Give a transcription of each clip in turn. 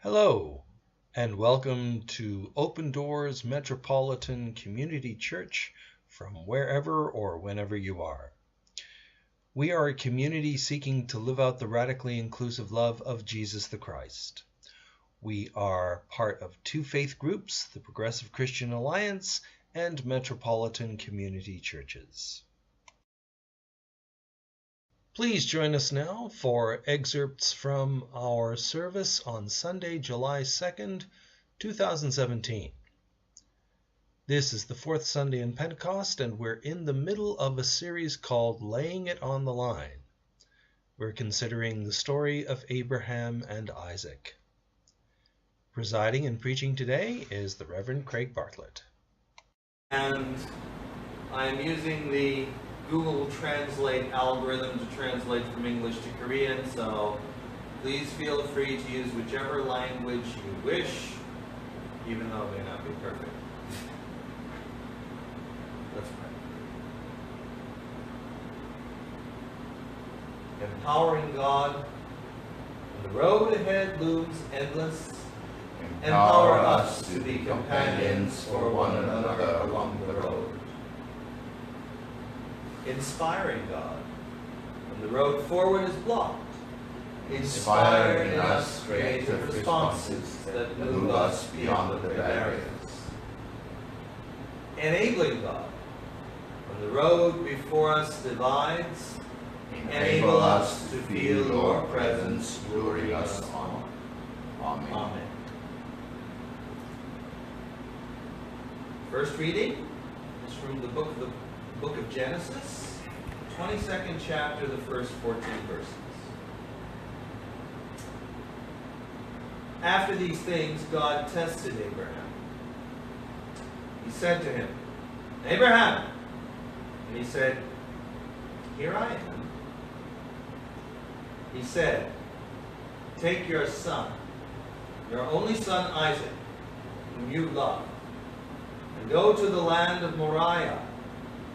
Hello, and welcome to Open Doors Metropolitan Community Church from wherever or whenever you are. We are a community seeking to live out the radically inclusive love of Jesus the Christ. We are part of two faith groups, the Progressive Christian Alliance and Metropolitan Community Churches. Please join us now for excerpts from our service on Sunday, July 2nd, 2017. This is the fourth Sunday in Pentecost, and we're in the middle of a series called Laying It on the Line. We're considering the story of Abraham and Isaac. Presiding and preaching today is the Reverend Craig Bartlett. And I'm using the Google Translate algorithm to translate from English to Korean, so please feel free to use whichever language you wish, even though it may not be perfect. Let's pray. Empowering God, the road ahead looms endless. Empower us to be companions for one another along the road. Inspiring God, when the road forward is blocked, inspire in us creative responses that move us beyond the barriers. Enabling God, when the road before us divides, enable us to feel your presence luring us on. Amen. First reading is from the book of Genesis, 22nd chapter, the first 14 verses. After these things, God tested Abraham. He said to him, "Abraham!" And he said, "Here I am." He said, "Take your son, your only son Isaac, whom you love, and go to the land of Moriah,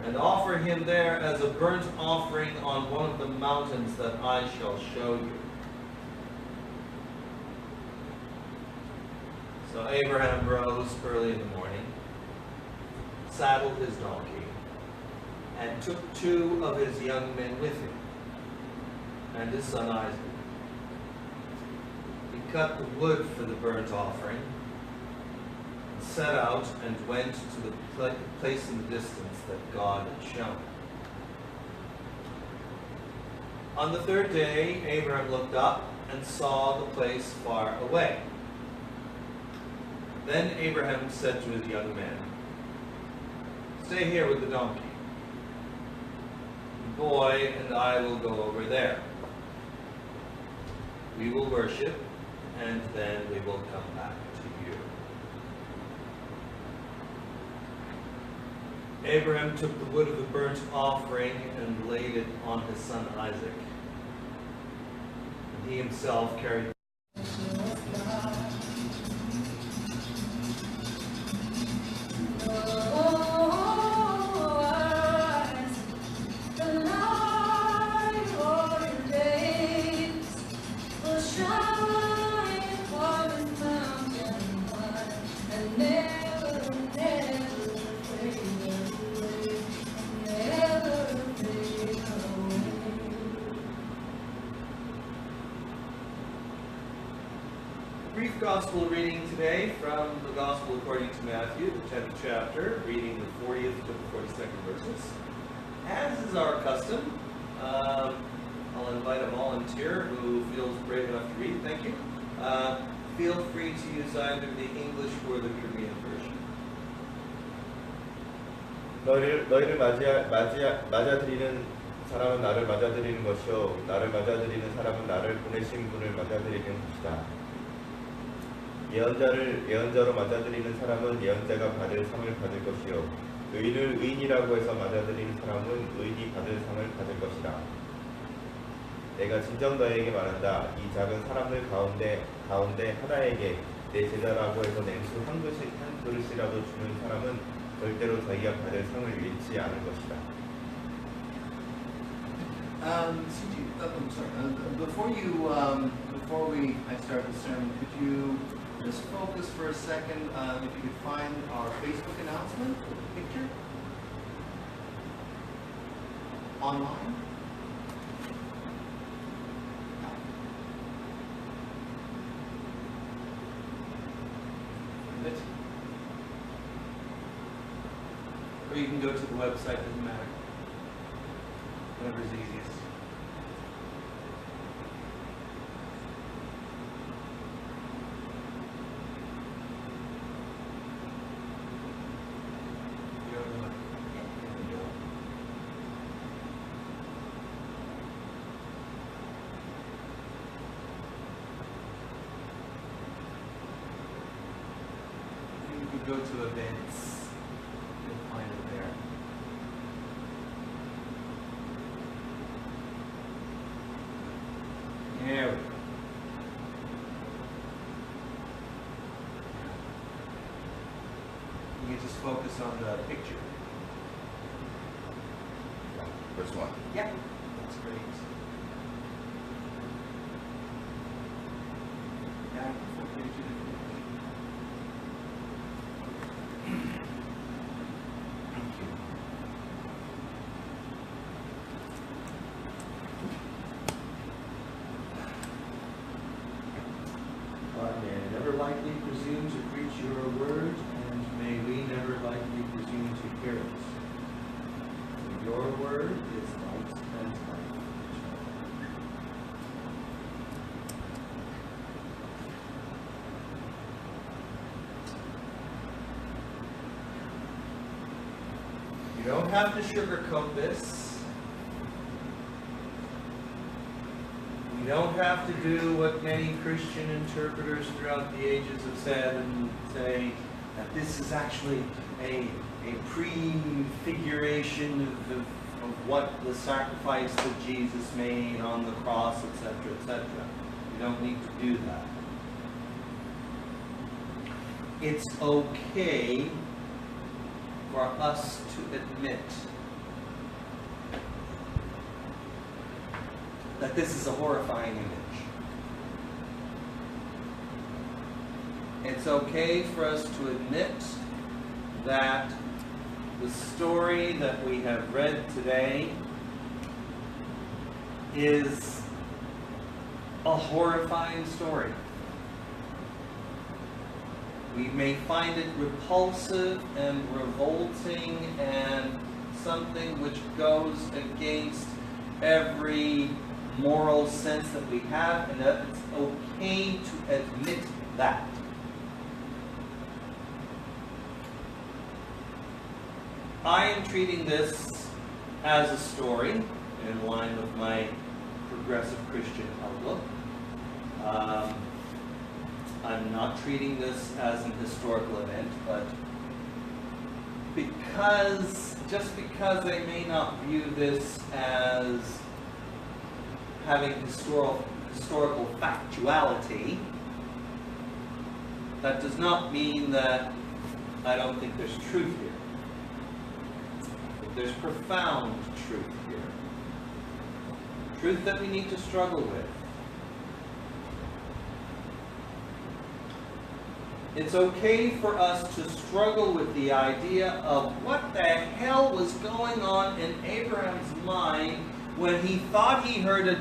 and offer him there as a burnt offering on one of the mountains that I shall show you." So Abraham rose early in the morning, saddled his donkey, and took two of his young men with him, and his son Isaac. He cut the wood for the burnt offering, set out and went to the place in the distance that God had shown. On the third day, Abraham looked up and saw the place far away. Then Abraham said to his young men, "Stay here with the donkey. The boy and I will go over there. We will worship, and then we will come back to you." Abraham took the wood of the burnt offering and laid it on his son Isaac. And he himself carried Gospel reading today from the Gospel according to Matthew, the 10th chapter, reading the 40th to the 42nd verses. As is our custom, I'll invite a volunteer who feels brave enough to read. Thank you. Feel free to use either the English or the Korean version. 너희를 맞아들이는 사람은 나를 맞아들이는 것이요 나를 맞아들이는 사람은 나를 보내신 분을 맞아들이는 것이다. 예언자로 맞아들이는 사람은 예언자가 받을 상을 받을 것이요 의인을 의인이라고 해서 맞아들이는 사람은 의인이 받을 상을 받을 것이다. 내가 진정 너희에게 말한다. 이 작은 사람들 가운데 하나에게 내 제자라고 해서 냉수 한 그릇이라도 주는 사람은 절대로 자기가 받을 상을 잃지 않을 것이다. Before I start the sermon, could you just for a second, if you could find our Facebook announcement with the picture online. Or you can go to the website, doesn't matter. Whatever's easiest. Go to events, you'll find it there. There we go. You can just focus on the picture. First one. Yeah, that's great. Yeah, it's okay to lightly presume to preach your word, and may we never lightly presume to hear it. For your word is light and life. You don't have to sugarcoat this. You don't have to do what many Christian interpreters throughout the ages have said and say that this is actually a prefiguration of what the sacrifice that Jesus made on the cross, etc., etc. You don't need to do that. It's okay for us to admit that this is a horrifying image. It's okay for us to admit that the story that we have read today is a horrifying story. We may find it repulsive and revolting and something which goes against every moral sense that we have, and that it's okay to admit that. I am treating this as a story in line with my progressive Christian outlook. I'm not treating this as an historical event, but just because I may not view this as having historical factuality, that does not mean that I don't think there's truth here. There's profound truth here. Truth that we need to struggle with. It's okay for us to struggle with the idea of what the hell was going on in Abraham's mind when he thought he heard a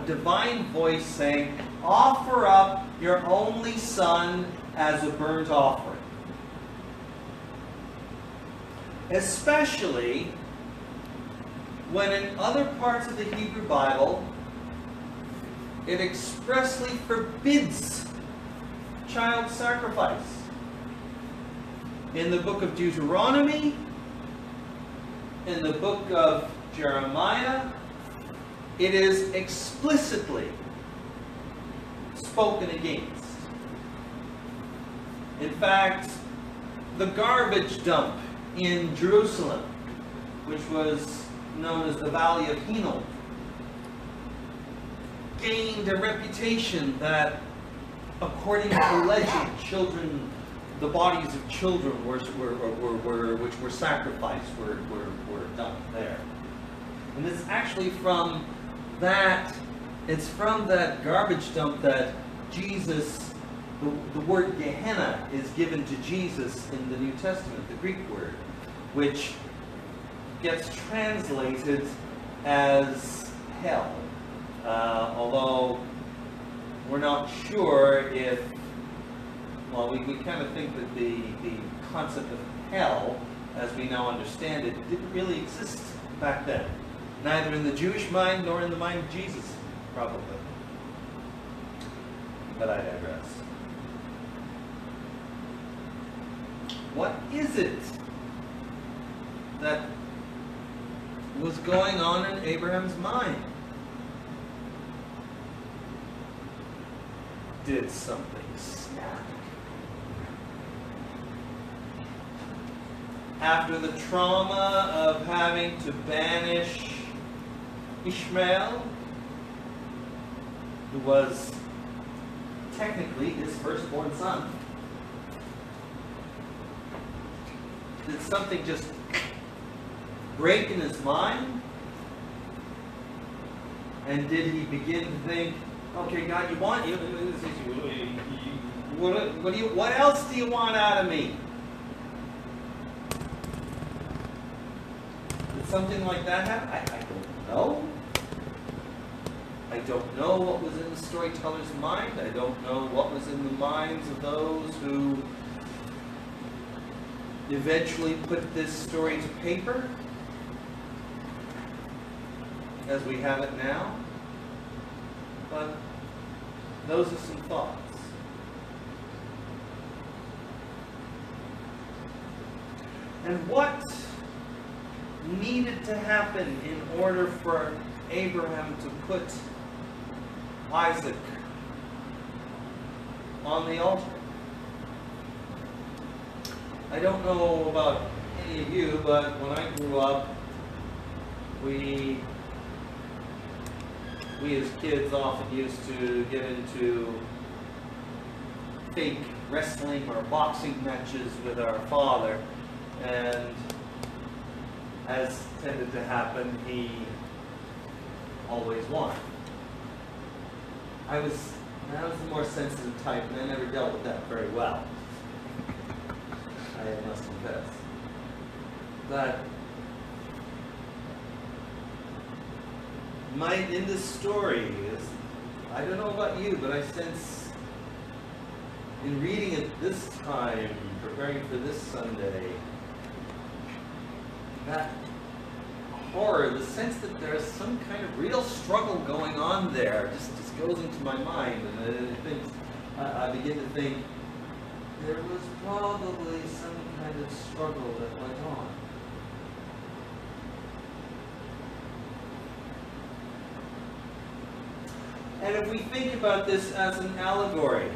divine voice saying, "Offer up your only son as a burnt offering." Especially when in other parts of the Hebrew Bible, it expressly forbids child sacrifice. In the book of Deuteronomy, in the book of Jeremiah, it is explicitly spoken against. In fact, the garbage dump in Jerusalem, which was known as the Valley of Hinnom, gained a reputation that, according to legend, the bodies of children which were sacrificed were dumped there. And it's actually from that garbage dump that Jesus The word Gehenna is given to Jesus in the New Testament, the Greek word, which gets translated as hell. Although we're not sure if, well, we kind of think that the concept of hell, as we now understand it, didn't really exist back then. Neither in the Jewish mind nor in the mind of Jesus, probably. But I digress. What is it that was going on in Abraham's mind? Did something snap? After the trauma of having to banish Ishmael, who was technically his firstborn son, did something just break in his mind? And did he begin to think, okay, God, what else do you want out of me? Did something like that happen? I don't know. I don't know what was in the storyteller's mind. I don't know what was in the minds of those who eventually put this story to paper as we have it now. But those are some thoughts. And what needed to happen in order for Abraham to put Isaac on the altar? I don't know about any of you, but when I grew up, we as kids often used to get into fake wrestling or boxing matches with our father, and as tended to happen, he always won. I was the more sensitive type, and I never dealt with that very well, I must confess. But in this story is, I don't know about you, but I sense in reading it this time, preparing for this Sunday, that horror, the sense that there's some kind of real struggle going on there, just goes into my mind, and I begin to think there was probably some kind of struggle that went on. And if we think about this as an allegory,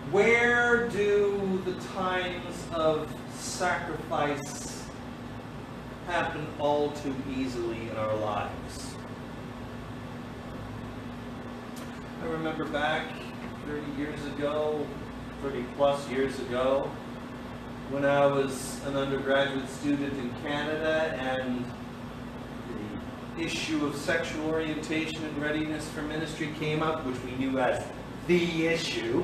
where do the times of sacrifice happen all too easily in our lives? I remember back 30 plus years ago, when I was an undergraduate student in Canada, and the issue of sexual orientation and readiness for ministry came up, which we knew as the issue.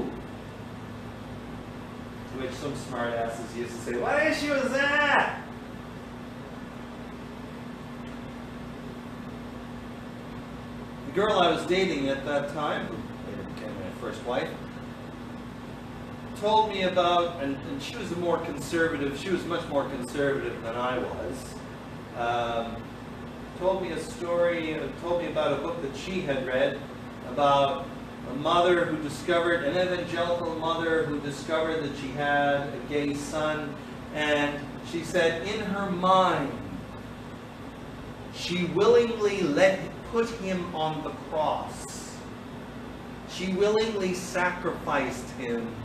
To which some smartasses used to say, "What issue is that?" The girl I was dating at that time, who later became my first wife, told me about, and she was much more conservative than I was, told me a story, told me about a book that she had read about a mother who discovered, an evangelical mother who discovered that she had a gay son, and she said in her mind, she willingly put him on the cross. She willingly sacrificed him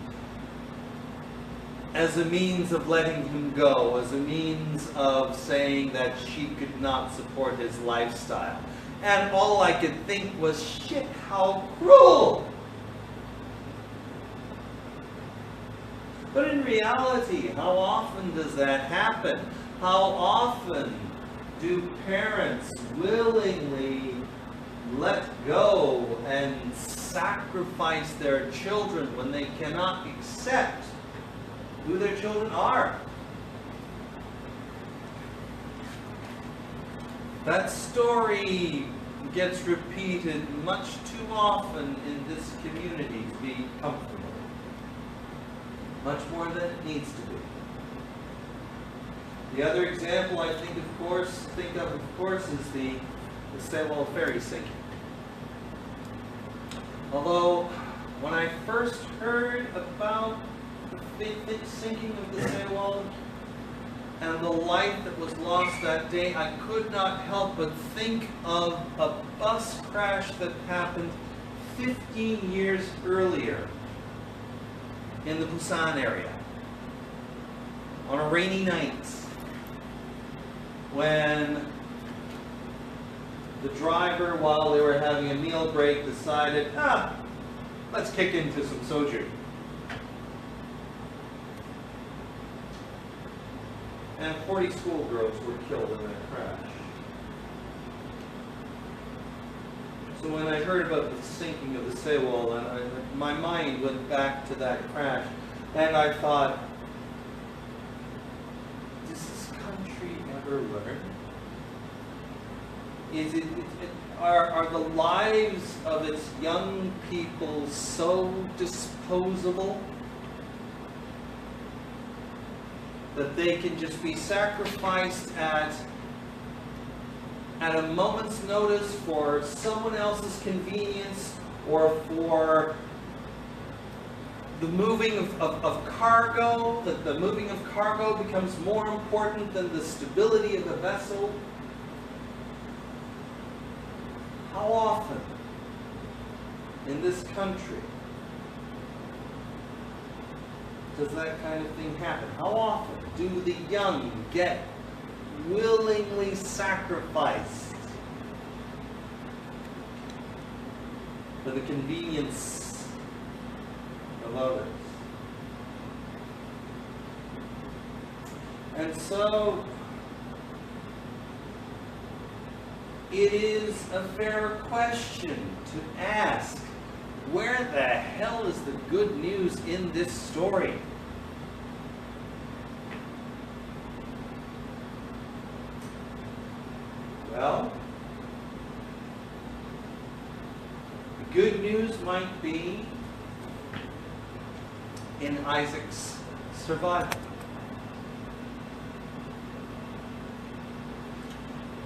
as a means of letting him go, as a means of saying that she could not support his lifestyle. And all I could think was, shit, how cruel! But in reality, how often does that happen? How often do parents willingly let go and sacrifice their children when they cannot accept who their children are. That story gets repeated much too often in this community to be comfortable. Much more than it needs to be. The other example I think of course is the Sewol ferry sinking. Although when I first heard about the sinking of the Sewol and the life that was lost that day, I could not help but think of a bus crash that happened 15 years earlier in the Busan area on a rainy night, when the driver, while they were having a meal break, decided, let's kick into some soju. And 40 schoolgirls were killed in that crash. So when I heard about the sinking of the Sewol, my mind went back to that crash, and I thought, does this country ever learn? Are the lives of its young people so disposable that they can just be sacrificed at a moment's notice for someone else's convenience, or for the moving of cargo, that the moving of cargo becomes more important than the stability of the vessel? How often in this country does that kind of thing happen? How often do the young get willingly sacrificed for the convenience of others? And so it is a fair question to ask, where the hell is the good news in this story? Well, the good news might be in Isaac's survival,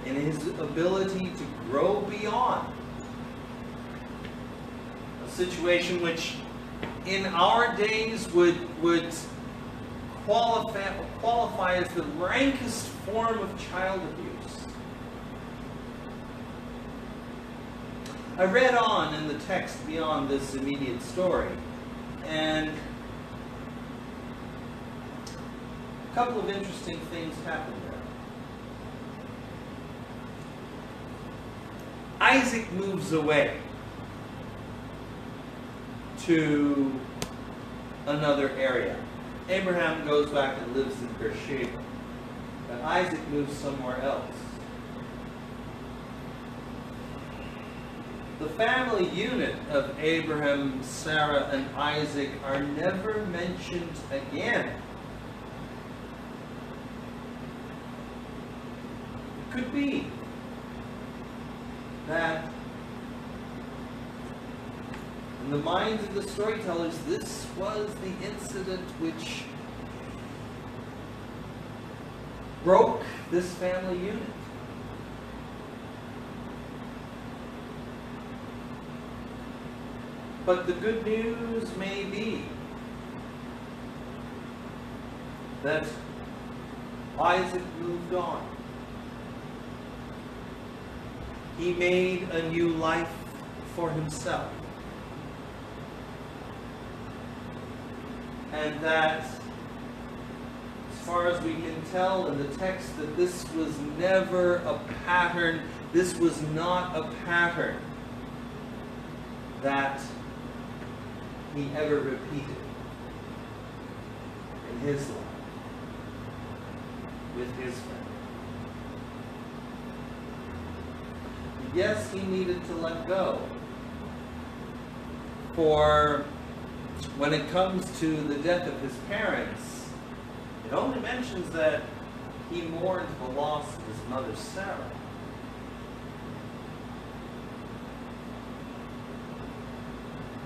in his ability to grow beyond a situation which in our days would qualify as the rankest form of child abuse. I read on in the text beyond this immediate story, and a couple of interesting things happened there. Isaac moves away to another area. Abraham goes back and lives in Beersheba, but Isaac moves somewhere else. The family unit of Abraham, Sarah, and Isaac are never mentioned again. It could be that in the minds of the storytellers, this was the incident which broke this family unit. But the good news may be that Isaac moved on. He made a new life for himself. And that, as far as we can tell in the text, that this was never a pattern, this was not a pattern that he ever repeated in his life with his family. yes, he needed to let go. For when it comes to the death of his parents, it only mentions that he mourned the loss of his mother Sarah.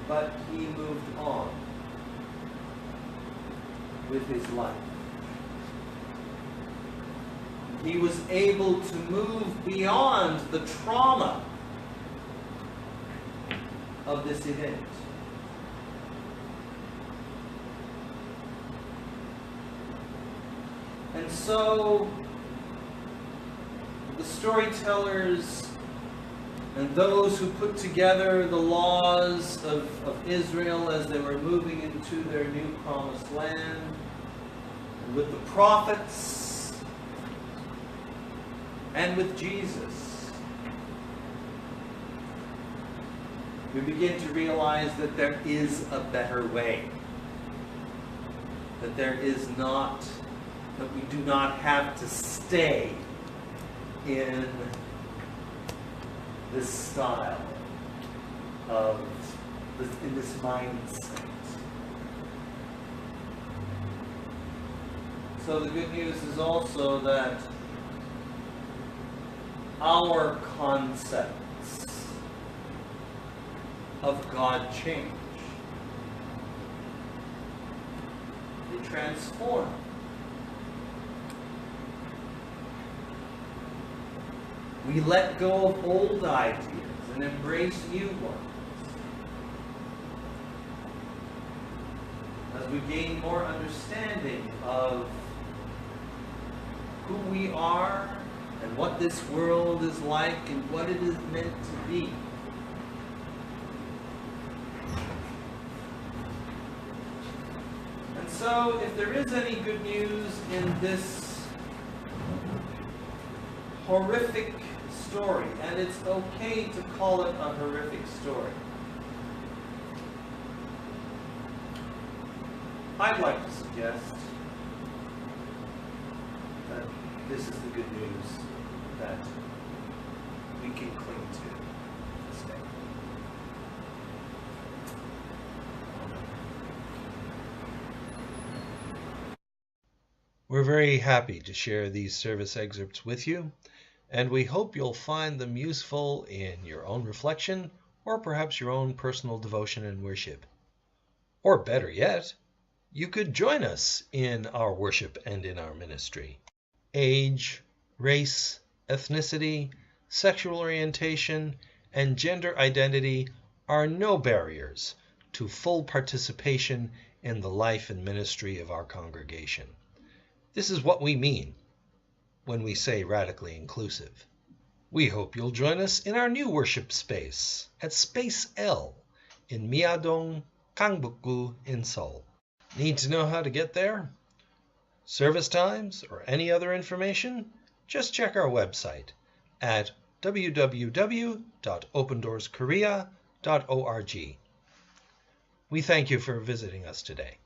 But he moved on with his life. He was able to move beyond the trauma of this event. And so, the storytellers and those who put together the laws of Israel as they were moving into their new promised land, and with the prophets, and with Jesus, we begin to realize that there is a better way. That there is not, that we do not have to stay in this style of, in this mindset. So the good news is also that our concepts of God change. They transform. We let go of old ideas and embrace new ones. As we gain more understanding of who we are and what this world is like and what it is meant to be. And so, if there is any good news in this horrific story, and it's okay to call it a horrific story, I'd like to suggest that this is the good news that we can cling to this day. We're very happy to share these service excerpts with you, and we hope you'll find them useful in your own reflection or perhaps your own personal devotion and worship. Or better yet, you could join us in our worship and in our ministry. Age, race, ethnicity, sexual orientation, and gender identity are no barriers to full participation in the life and ministry of our congregation. This is what we mean when we say radically inclusive. We hope you'll join us in our new worship space at Space L in Myeongdong, Gangbuk-gu in Seoul. Need to know how to get there? Service times or any other information? Just check our website at www.opendorskorea.org. We thank you for visiting us today.